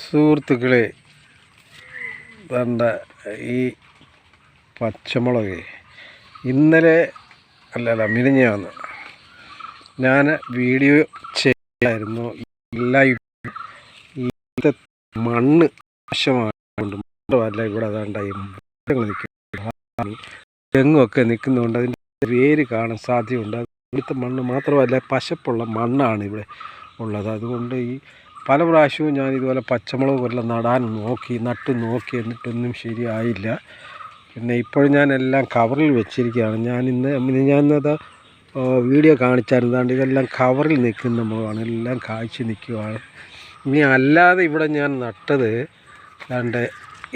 സുഹൃത്തുക്കളെ, വേണ്ട ഈ പച്ചമുളക് ഇന്നലെ അല്ലല്ല മിനിഞ്ഞാന്ന് ഞാൻ വീഡിയോ ചെയ്യായിരുന്നു. ഈ മണ്ണ് വശമായതുകൊണ്ട് മാത്രമല്ല, ഇവിടെ അതാണ്ടായി തെങ്ങൊക്കെ നിൽക്കുന്നതുകൊണ്ട് അതിൻ്റെ വേര് കാണാൻ സാധ്യതയുണ്ട്. ഇവിടുത്തെ മണ്ണ് മാത്രമല്ല, പശപ്പുള്ള മണ്ണാണ് ഇവിടെ ഉള്ളത്. അതുകൊണ്ട് ഈ പല പ്രാവശ്യവും ഞാൻ ഇതുപോലെ പച്ചമുളക് വല്ല നടാൻ നട്ടു നോക്കി, എന്നിട്ടൊന്നും ശരിയായില്ല. പിന്നെ ഇപ്പോഴും ഞാൻ എല്ലാം കവറിൽ വെച്ചിരിക്കുകയാണ്. ഞാനിന്നത് വീഡിയോ കാണിച്ചായിരുന്നാണ്ട് ഇതെല്ലാം കവറിൽ നിൽക്കുന്ന മുളകാണ്, എല്ലാം കായ്ച്ച് നിൽക്കുകയാണ്. ഇനി അല്ലാതെ ഇവിടെ ഞാൻ നട്ടത് ദാണ്ട്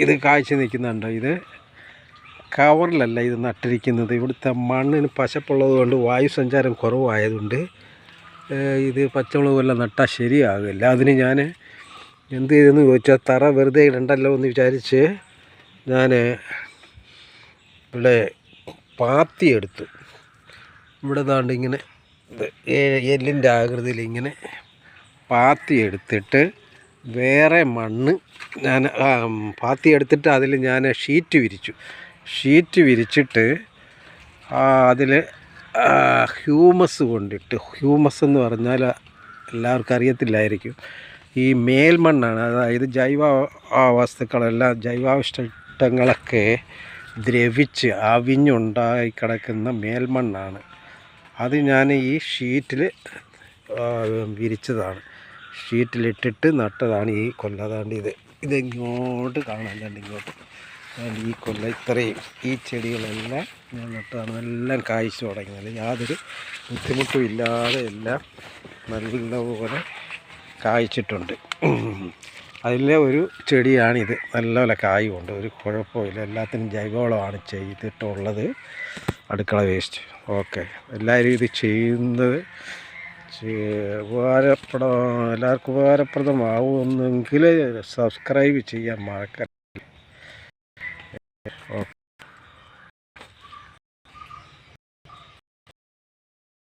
ഇത് കായ്ച്ച് നിൽക്കുന്നുണ്ട്. ഇത് കവറിലല്ല ഇത് നട്ടിരിക്കുന്നത്. ഇവിടുത്തെ മണ്ണിന് പശപ്പുള്ളത് കൊണ്ട് വായു സഞ്ചാരം കുറവായതുകൊണ്ട് ഇത് പച്ചമുളക് വല്ല നട്ടാൽ ശരിയാകില്ല. അതിന് ഞാൻ എന്ത് ചെയ്തെന്ന് ചോദിച്ചാൽ, തറ വെറുതെ ഇടണ്ടല്ലോ എന്ന് വിചാരിച്ച് ഞാൻ ഇവിടെ പാത്തി എടുത്തു. ഇവിടെ ദാണ്ട് ഇങ്ങനെ എല്ലിൻ്റെ ആകൃതിയിൽ ഇങ്ങനെ പാത്തി എടുത്തിട്ട് വേറെ മണ്ണ് ഞാൻ പാത്തി എടുത്തിട്ട് അതിൽ ഞാൻ ഷീറ്റ് വിരിച്ചിട്ട് അതിൽ ഹ്യൂമസ് കൊണ്ടിട്ട്, ഹ്യൂമസ് എന്ന് പറഞ്ഞാൽ എല്ലാവർക്കും അറിയത്തില്ലായിരിക്കും, ഈ മേൽമണ്ണാണ്. അതായത് ജൈവാവശിഷ്ടങ്ങളൊക്കെ ദ്രവിച്ച് അവിഞ്ഞുണ്ടായി കിടക്കുന്ന മേൽമണ്ണാണ്. അത് ഞാൻ ഈ ഷീറ്റിൽ വിരിച്ചതാണ്, ഷീറ്റിലിട്ടിട്ട് നട്ടതാണ് ഈ കൊല്ല. അതാണ്ട് ഇതിങ്ങോട്ട് കാണാൻ ഇങ്ങോട്ട് ഈ കൊല്ല ഇത്രയും ഈ ചെടികളെല്ലാം ഞാൻ നട്ടതാണ്. എല്ലാം കായ്ച്ചു തുടങ്ങിയത്, യാതൊരു ബുദ്ധിമുട്ടും ഇല്ലാതെ എല്ലാം നല്ലപോലെ കായ്ച്ചിട്ടുണ്ട്. അതിലെ ഒരു ചെടിയാണിത്. നല്ലപോലെ കായുണ്ട്, ഒരു കുഴപ്പമില്ല. എല്ലാത്തിനും ജൈവവളമാണ് ചെയ്തിട്ടുള്ളത്, അടുക്കള വേസ്റ്റ്. ഓക്കെ, എല്ലാവരും ഇത് ചെയ്യുന്നത് എല്ലാവർക്കും ഉപകാരപ്രദമാവുമെന്നെങ്കിൽ സബ്സ്ക്രൈബ് ചെയ്യാൻ മറക്കരുത്. ഓക്കെ.